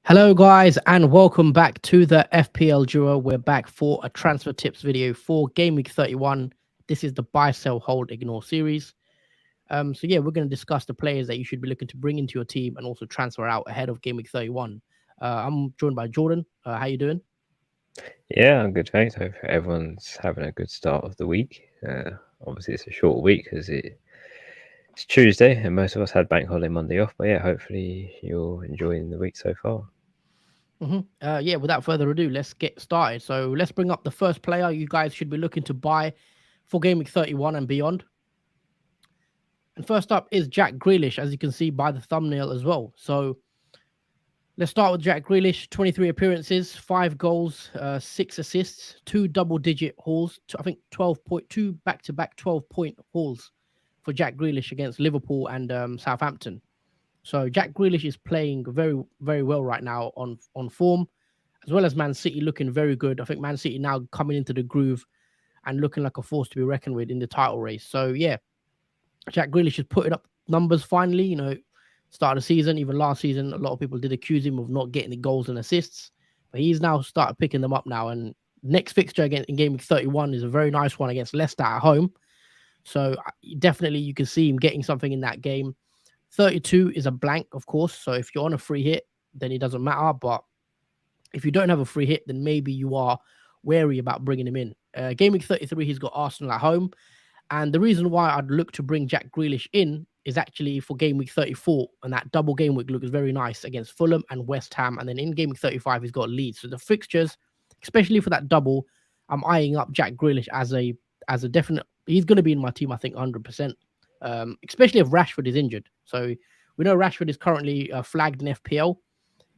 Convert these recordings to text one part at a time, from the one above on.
Hello, guys, and welcome back to the FPL Duo. We're back for a transfer tips video for Game Week 31. This is the buy, sell, hold, ignore series. We're going to discuss the players that you should be looking to bring into your team and also transfer out ahead of Game Week 31. I'm joined by Jordan. How you doing? Yeah, I'm good, thanks. Hope everyone's having a good start of the week. Obviously, it's a short week because it's Tuesday and most of us had bank holiday Monday off. But yeah, hopefully you're enjoying the week so far. Without further ado, let's get started. So let's bring up the first player you guys should be looking to buy for Game Week 31 and beyond. And first up is Jack Grealish, as you can see by the thumbnail as well. So let's start with Jack Grealish. 23 appearances, 5 goals, 6 assists, 2 double-digit hauls. I think 12.2 back-to-back 12-point hauls for Jack Grealish against Liverpool and Southampton. So Jack Grealish is playing very, very well right now on form, as well as Man City looking very good. I think Man City now coming into the groove and looking like a force to be reckoned with in the title race. So yeah, Jack Grealish is putting up numbers finally. Start of the season, even last season, a lot of people did accuse him of not getting the goals and assists, but he's now started picking them up now. And next fixture again in Game Week 31 is a very nice one against Leicester at home. So definitely you can see him getting something in that game. 32 is a blank, of course. So if you're on a free hit, then it doesn't matter. But if you don't have a free hit, then maybe you are wary about bringing him in. Game Week 33, he's got Arsenal at home. And the reason why I'd look to bring Jack Grealish in is actually for Game Week 34. And that double game week looks very nice against Fulham and West Ham. And then in Game Week 35, he's got Leeds. So the fixtures, especially for that double, I'm eyeing up Jack Grealish as a definite. He's going to be in my team, I think, 100%. Especially if Rashford is injured. So we know Rashford is currently flagged in FPL.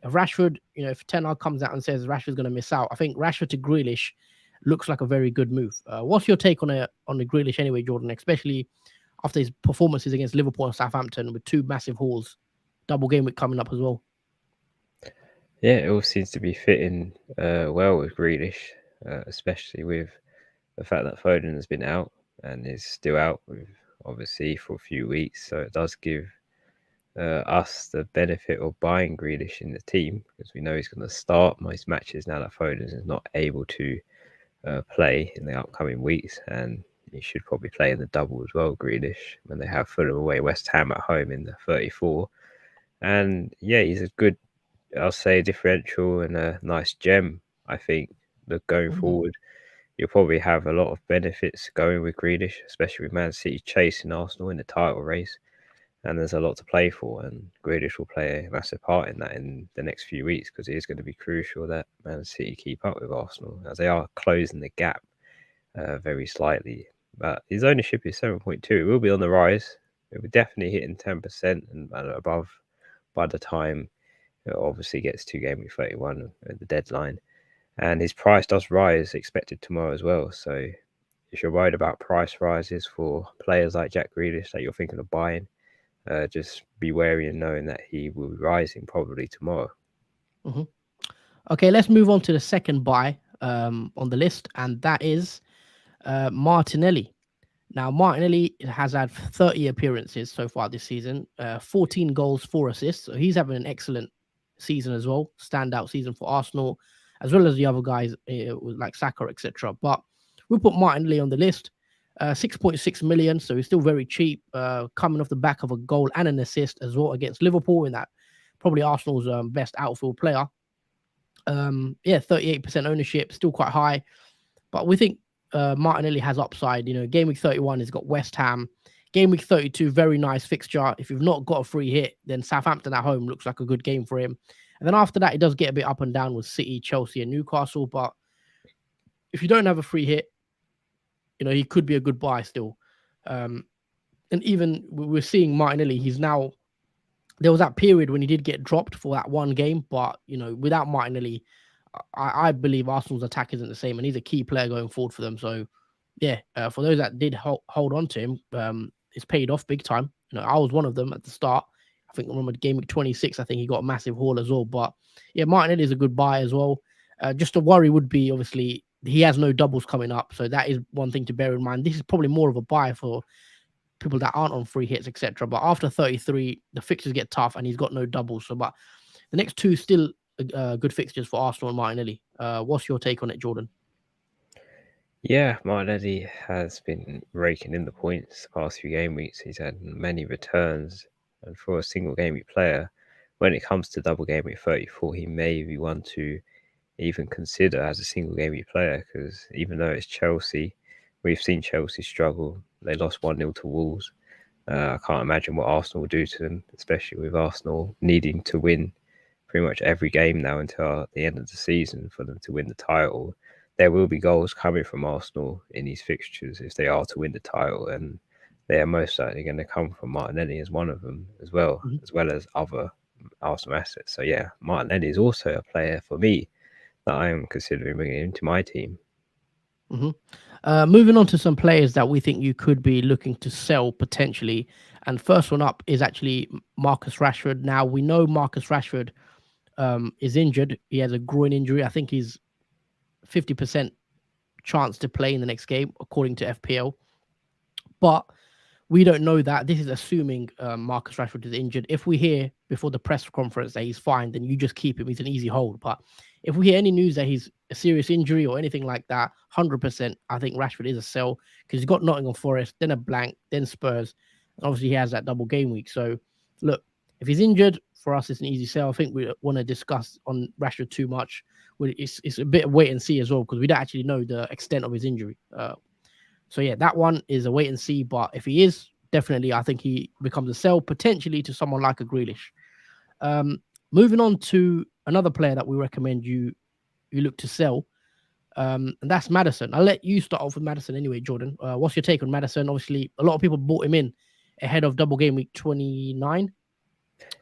If Rashford, if Ten Hag comes out and says Rashford's going to miss out, I think Rashford to Grealish looks like a very good move. What's your take on the Grealish anyway, Jordan? Especially after his performances against Liverpool and Southampton with 2 massive hauls, double game week coming up as well. Yeah, it all seems to be fitting well with Grealish, especially with the fact that Foden has been out and is still out with obviously for a few weeks, so it does give us the benefit of buying Grealish in the team because we know he's going to start most matches now that Foden is not able to play in the upcoming weeks, and he should probably play in the double as well, Grealish, when they have Fulham away, West Ham at home in the 34. And yeah, he's a good, I'll say, differential and a nice gem. I think that going forward, you'll probably have a lot of benefits going with Grealish, especially with Man City chasing Arsenal in the title race. And there's a lot to play for, and Grealish will play a massive part in that in the next few weeks because it is going to be crucial that Man City keep up with Arsenal as they are closing the gap very slightly. But his ownership is 7.2. It will be on the rise. It will definitely hitting 10% and above by the time it obviously gets to Game Week 31 at the deadline. And his price does rise, expected tomorrow as well. So if you're worried about price rises for players like Jack Grealish that you're thinking of buying, just be wary and knowing that he will be rising probably tomorrow. Okay, let's move on to the second buy on the list, and that is Martinelli. Now, Martinelli has had 30 appearances so far this season, 14 goals, 4 assists. So he's having an excellent season as well, standout season for Arsenal, as well as the other guys like Saka, etc. But we'll put Martinelli on the list. 6.6 million, so he's still very cheap, coming off the back of a goal and an assist as well against Liverpool in that probably Arsenal's best outfield player. 38% ownership, still quite high, but we think Martinelli has upside. Game Week 31 has got West Ham. Game Week 32, very nice fixture. If you've not got a free hit, then Southampton at home looks like a good game for him. And then after that, it does get a bit up and down with City, Chelsea, and Newcastle. But if you don't have a free hit, he could be a good buy still. And even we're seeing Martinelli, there was that period when he did get dropped for that one game, but, without Martinelli, I believe Arsenal's attack isn't the same, and he's a key player going forward for them. So, yeah, for those that did hold on to him, it's paid off big time. I was one of them at the start. I think I remember Game Week 26, I think he got a massive haul as well. But, yeah, Martinelli is a good buy as well. Just a worry would be, obviously, he has no doubles coming up, so that is one thing to bear in mind. This is probably more of a buy for people that aren't on free hits, etc. But after 33, the fixtures get tough, and he's got no doubles. So, but the next two still good fixtures for Arsenal and Martinelli. What's your take on it, Jordan? Yeah, Martinelli has been raking in the points the past few game weeks. He's had many returns, and for a single game week player, when it comes to double game week 34, he may be one to even consider as a single game week player, because even though it's Chelsea, we've seen Chelsea struggle. They lost 1-0 to Wolves. I can't imagine what Arsenal will do to them, especially with Arsenal needing to win pretty much every game now until the end of the season for them to win the title. There will be goals coming from Arsenal in these fixtures if they are to win the title, and they are most certainly going to come from Martinelli as one of them Mhm. as well as other Arsenal assets. So yeah, Martinelli is also a player for me that I am considering bringing into my team. Mhm. Moving on to some players that we think you could be looking to sell potentially. And first one up is actually Marcus Rashford. Now we know Marcus Rashford is injured. He has a groin injury. I think he's 50% chance to play in the next game, according to FPL. But we don't know that. This is assuming Marcus Rashford is injured. If we hear before the press conference that he's fine, then you just keep him. He's an easy hold. But if we hear any news that he's a serious injury or anything like that, 100%, I think Rashford is a sell because he's got Nottingham Forest, then a blank, then Spurs. And obviously, he has that double game week. So, look, if he's injured, for us, it's an easy sell. I think we want to discuss on Rashford too much. It's a bit of wait and see as well because we don't actually know the extent of his injury. So yeah, that one is a wait and see. But if he is, definitely, I think he becomes a sell potentially to someone like a Grealish. Um, Moving on to another player that we recommend you look to sell, and that's Madison. I'll let you start off with Madison anyway, Jordan. What's your take on Madison? Obviously, a lot of people bought him in ahead of double game week 29.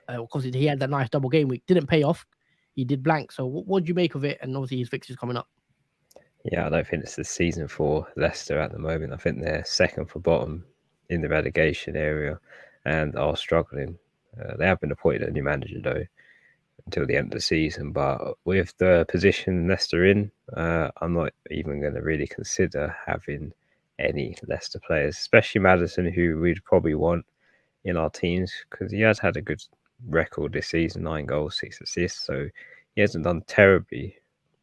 Because he had that nice double game week, didn't pay off. He did blank. So what do you make of it? And obviously his fixtures coming up. Yeah, I don't think it's the season for Leicester at the moment. I think they're second for bottom in the relegation area and are struggling. They have been appointed a new manager though until the end of the season, but with the position Leicester in, I'm not even going to really consider having any Leicester players, especially Madison, who we'd probably want in our teams because he has had a good record this season, 9 goals, 6 assists, so he hasn't done terribly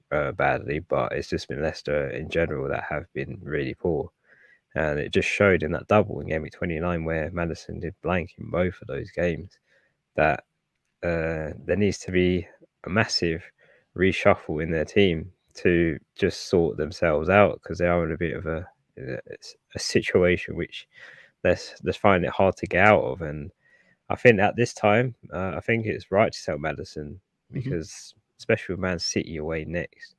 badly, but it's just been Leicester in general that have been really poor. And it just showed in that double in game week 29 where Madison did blank in both of those games that there needs to be a massive reshuffle in their team to just sort themselves out because they are in a bit of a situation which let's find it hard to get out of. And I think at this time, I think it's right to sell Madison Mhm. because, especially with Man City away next,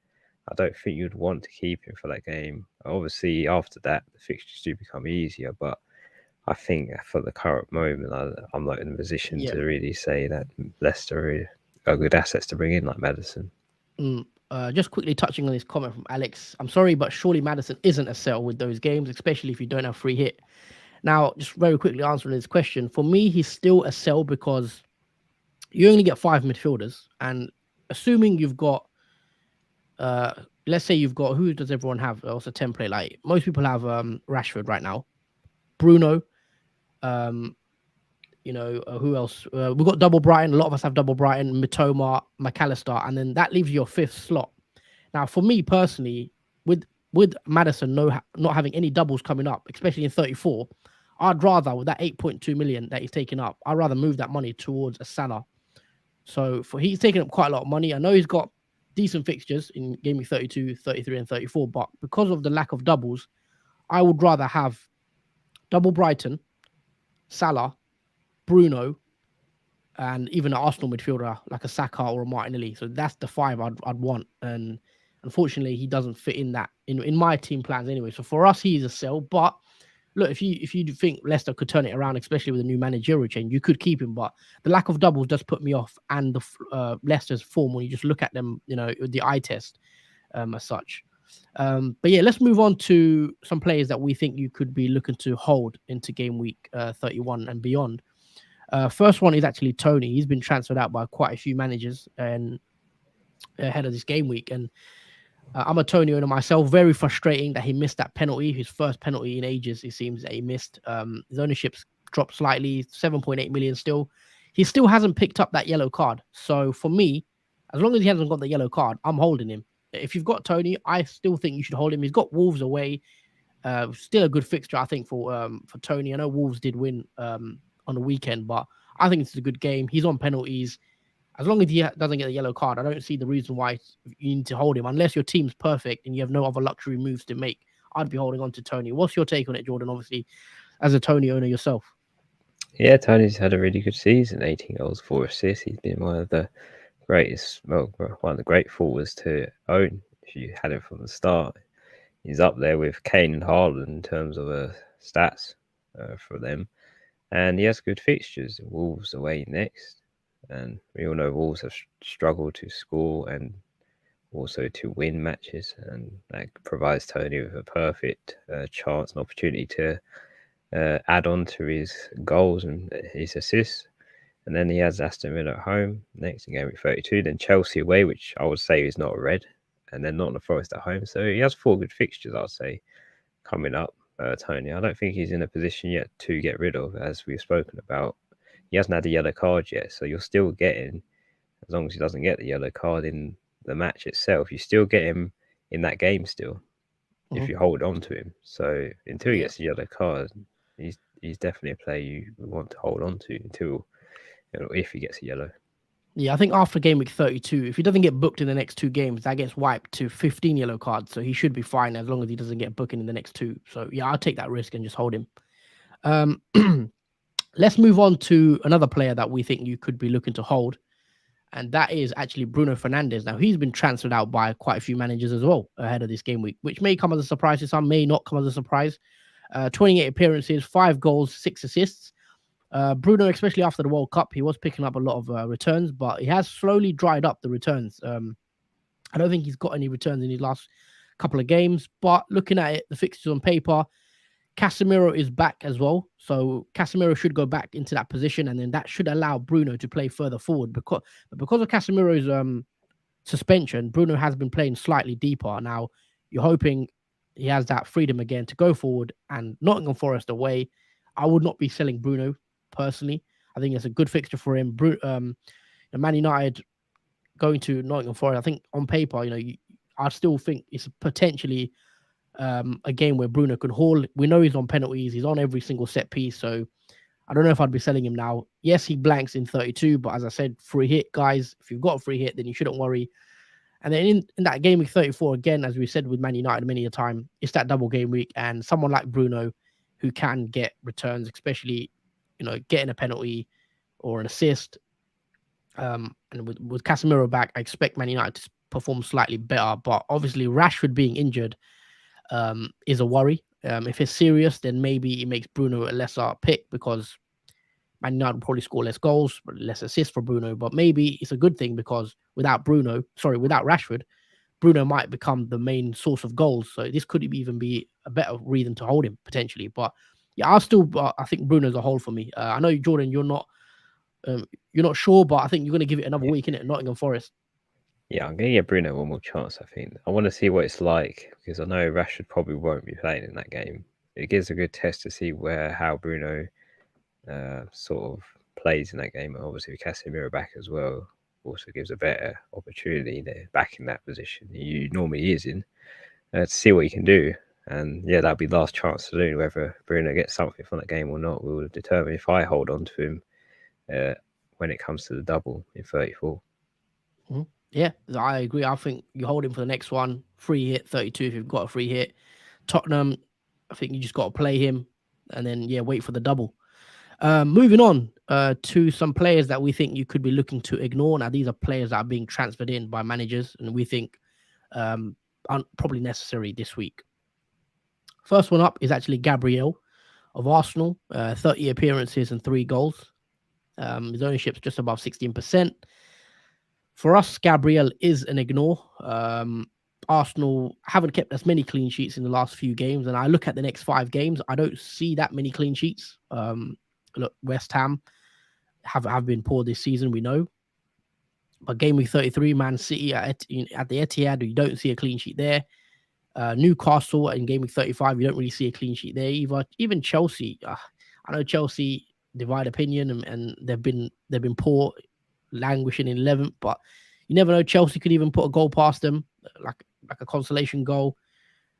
I don't think you'd want to keep him for that game. Obviously, after that, the fixtures do become easier, but I think for the current moment, I'm not in a position Yeah. to really say that Leicester are good assets to bring in like Madison. Just quickly touching on this comment from Alex. I'm sorry, but surely Madison isn't a sell with those games, especially if you don't have free hit. Now, just very quickly answering this question, for me, he's still a sell because you only get five midfielders, and assuming you've got, uh, let's say you've got who does everyone have? Also template like most people have Rashford right now, Bruno, um, who else? We've got double Brighton. A lot of us have double Brighton, Mitoma, McAllister, and then that leaves your fifth slot. Now, for me personally, with Madison not having any doubles coming up, especially in 34, I'd rather with that 8.2 million that he's taking up, I'd rather move that money towards a Salah. So for he's taking up quite a lot of money. I know he's got decent fixtures in game week 32, 33, and 34, but because of the lack of doubles, I would rather have double Brighton, Salah, Bruno, and even an Arsenal midfielder like a Saka or a Martinelli. So that's the five I'd want. And unfortunately, he doesn't fit in that in my team plans anyway. So for us, he's a sell. But look, if you think Leicester could turn it around, especially with a new managerial change, you could keep him. But the lack of doubles does put me off, and the Leicester's form when you just look at them, with the eye test, as such. But yeah, let's move on to some players that we think you could be looking to hold into game week 31 and beyond. First one is actually Tony. He's been transferred out by quite a few managers and ahead of this game week. And I'm a Tony owner myself. Very frustrating that he missed that penalty, his first penalty in ages. It seems that he missed. His ownership's dropped slightly, 7.8 million still. He still hasn't picked up that yellow card. So for me, as long as he hasn't got the yellow card, I'm holding him. If you've got Tony, I still think you should hold him. He's got Wolves away. Still a good fixture, I think, for Tony. I know Wolves did win on the weekend, but I think it's a good game. He's on penalties. As long as he doesn't get a yellow card, I don't see the reason why you need to hold him unless your team's perfect and you have no other luxury moves to make. I'd be holding on to Tony. What's your take on it, Jordan? Obviously, as a Tony owner yourself. Yeah, Tony's had a really good season, 18 goals, 4 assists. He's been one of the greatest, well, one of the great forwards to own if you had it from the start. He's up there with Kane and Haaland in terms of stats for them. And he has good fixtures. Wolves away next. And we all know Wolves have struggled to score and also to win matches. And that provides Tony with a perfect chance and opportunity to add on to his goals and his assists. And then he has Aston Villa at home next in Gameweek 32. Then Chelsea away, which I would say is not a red. And then Nottingham Forest at home. So he has 4 good fixtures, I'd say, coming up. Tony, I don't think he's in a position yet to get rid of, as we've spoken about. He hasn't had a yellow card yet, so you're still getting, as long as he doesn't get the yellow card in the match itself, you still get him in that game still, if you hold on to him. So until he gets a yellow card, he's definitely a player you want to hold on to until, if he gets a yellow. Yeah, I think after game week 32, if he doesn't get booked in the next 2 games, that gets wiped to 15 yellow cards. So he should be fine as long as he doesn't get booked in the next 2. So yeah, I'll take that risk and just hold him. Let's move on to another player that we think you could be looking to hold. And that is actually Bruno Fernandes. Now, he's been transferred out by quite a few managers as well ahead of this game week, which may come as a surprise to some, may not come as a surprise. 28 appearances, 5 goals, 6 assists. Bruno, especially after the World Cup, he was picking up a lot of returns, but he has slowly dried up the returns. I don't think he's got any returns in his last couple of games, but looking at it, the fixtures on paper, Casemiro is back as well. So Casemiro should go back into that position, and then that should allow Bruno to play further forward. Because of Casemiro's suspension, Bruno has been playing slightly deeper. Now, you're hoping he has that freedom again to go forward, and Nottingham Forest away. I would not be selling Bruno personally. I think it's a good fixture for him. Man United going to Nottingham Forest, I think on paper, I still think it's potentially a game where Bruno could haul. We know he's on penalties. He's on every single set piece. So I don't know if I'd be selling him now. Yes, he blanks in 32, but as I said, free hit, guys. If you've got a free hit, then you shouldn't worry. And then in that game week 34, again, as we said with Man United many a time, it's that double game week. And someone like Bruno who can get returns, especially, getting a penalty or an assist. And with Casemiro back, I expect Man United to perform slightly better. But obviously, Rashford being injured is a worry. If it's serious, then maybe it makes Bruno a lesser pick because Man United will probably score less goals, less assists for Bruno. But maybe it's a good thing because without Rashford, Bruno might become the main source of goals. So this could even be a better reason to hold him potentially. But yeah, I think Bruno's a hold for me. I know, Jordan, you're not sure, but I think you're going to give it another week, innit? Nottingham Forest. Yeah, I'm going to give Bruno one more chance, I think. I want to see what it's like because I know Rashford probably won't be playing in that game. It gives a good test to see how Bruno sort of plays in that game. And obviously, with Casemiro back as well, also gives a better opportunity there back in that position he normally is in to see what he can do. And yeah, that'll be last chance to do. Whether Bruno gets something from that game or not will determine if I hold on to him when it comes to the double in 34. Mm-hmm. Yeah, I agree. I think you hold him for the next one. Free hit 32 if you've got a free hit. Tottenham, I think you just got to play him and then, wait for the double. Moving on to some players that we think you could be looking to ignore. Now, these are players that are being transferred in by managers and we think aren't probably necessary this week. First one up is actually Gabriel of Arsenal, 30 appearances and 3 goals. His ownership's just above 16%. For us, Gabriel is an ignore. Arsenal haven't kept as many clean sheets in the last few games, and I look at the next 5 games, I don't see that many clean sheets. Look, West Ham have been poor this season, we know. But game week 33, Man City at the Etihad, you don't see a clean sheet there. Newcastle in game week 35, you don't really see a clean sheet there either. Even Chelsea, I know Chelsea divide opinion and they've been poor, languishing in 11th, but you never know. Chelsea could even put a goal past them, like a consolation goal.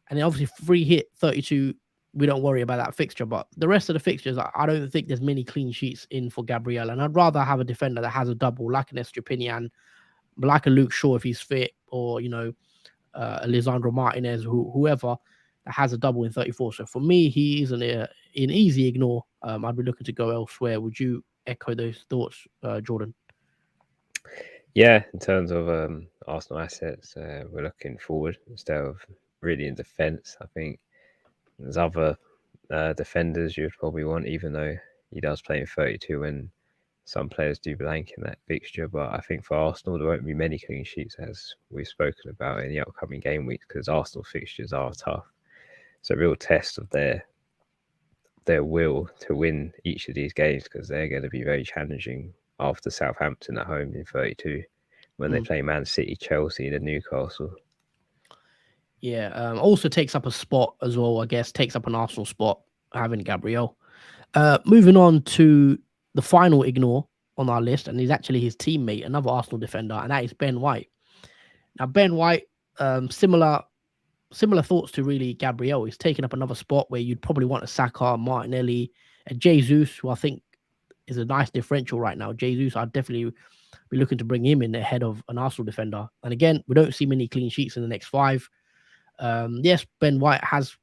And then obviously free hit 32, we don't worry about that fixture. But the rest of the fixtures, I don't think there's many clean sheets in for Gabriel. And I'd rather have a defender that has a double, like an Estupiñán, like a Luke Shaw if he's fit, or a Lisandro Martinez, whoever that has a double in 34. So for me, he is an easy ignore. I'd be looking to go elsewhere. Would you echo those thoughts, Jordan? Yeah, in terms of Arsenal assets, we're looking forward instead of really in defence. I think there's other defenders you'd probably want, even though he does play in 32 and some players do blank in that fixture. But I think for Arsenal, there won't be many clean sheets, as we've spoken about in the upcoming game weeks, because Arsenal fixtures are tough. It's a real test of their will to win each of these games, because they're going to be very challenging after Southampton at home in 32 when they play Man City, Chelsea and Newcastle. Yeah, also takes up a spot as well, I guess, takes up an Arsenal spot, having Gabriel. Moving on to the final ignore on our list, and he's actually his teammate, another Arsenal defender, and that is Ben White. Now, Ben White, similar thoughts to really Gabriel. He's taking up another spot where you'd probably want a Saka, Martinelli, and Jesus, who I think is a nice differential right now. Jesus, I'd definitely be looking to bring him in ahead of an Arsenal defender. And again, we don't see many clean sheets in the next 5. Yes, Ben White has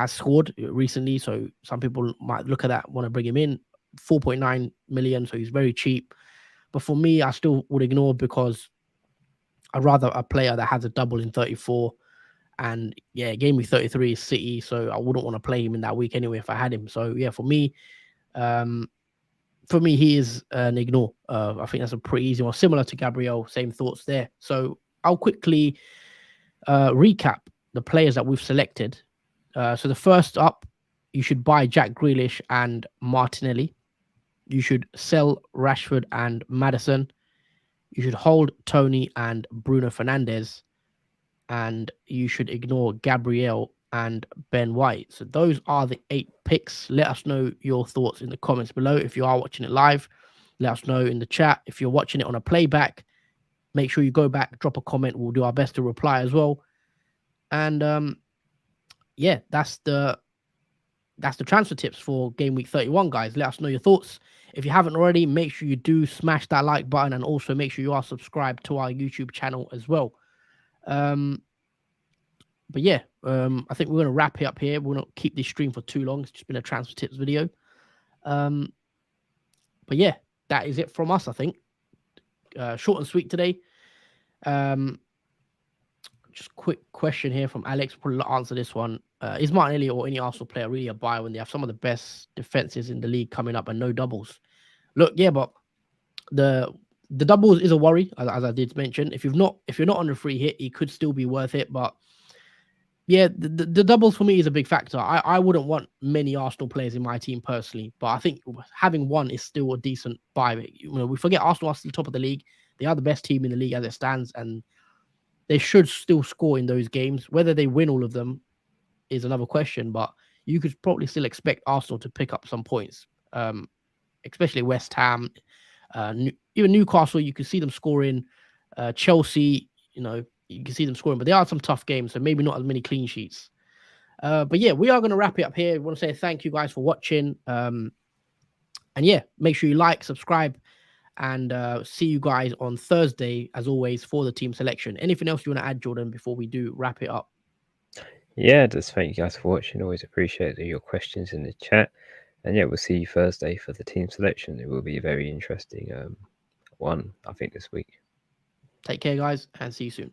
scored recently, so some people might look at that, want to bring him in. 4.9 million, so he's very cheap. But for me, I still would ignore, because I'd rather a player that has a double in 34. And yeah, game week 33 is City, so I wouldn't want to play him in that week anyway if I had him. So yeah, for me, he is an ignore. I think that's a pretty easy one, similar to Gabriel. Same thoughts there. So I'll quickly recap the players that we've selected. So the first up, you should buy Jack Grealish and Martinelli. You should sell Rashford and Maddison. You should hold Tony and Bruno Fernandes. And you should ignore Gabriel and Ben White. So those are the 8 picks. Let us know your thoughts in the comments below. If you are watching it live, let us know in the chat. If you're watching it on a playback, make sure you go back, drop a comment. We'll do our best to reply as well. And yeah, that's the transfer tips for game week 31, guys. Let us know your thoughts. If you haven't already, make sure you do smash that like button, and also make sure you are subscribed to our YouTube channel as well. But yeah, I think we're going to wrap it up here. We'll not keep this stream for too long. It's just been a transfer tips video. But yeah, that is it from us, I think. Short and sweet today. Just quick question here from Alex. We'll probably answer this one. Is Martinelli or any Arsenal player really a buy when they have some of the best defenses in the league coming up and no doubles? Look, yeah, but the doubles is a worry, as I did mention. If you're not on the free hit, it could still be worth it. But yeah, the doubles for me is a big factor. I wouldn't want many Arsenal players in my team personally, but I think having one is still a decent buy. We forget Arsenal are still top of the league. They are the best team in the league as it stands, and they should still score in those games. Whether they win all of them is another question, but you could probably still expect Arsenal to pick up some points, especially West Ham, even Newcastle. You can see them scoring. Chelsea, you can see them scoring, but there are some tough games, so maybe not as many clean sheets. But yeah, we are going to wrap it up here. I want to say thank you guys for watching. And yeah, make sure you like, subscribe, and see you guys on Thursday, as always, for the team selection. Anything else you want to add, Jordan, before we do wrap it up? Yeah, just thank you guys for watching. Always appreciate your questions in the chat. And yeah, we'll see you Thursday for the team selection. It will be a very interesting one, I think, this week. Take care, guys, and see you soon.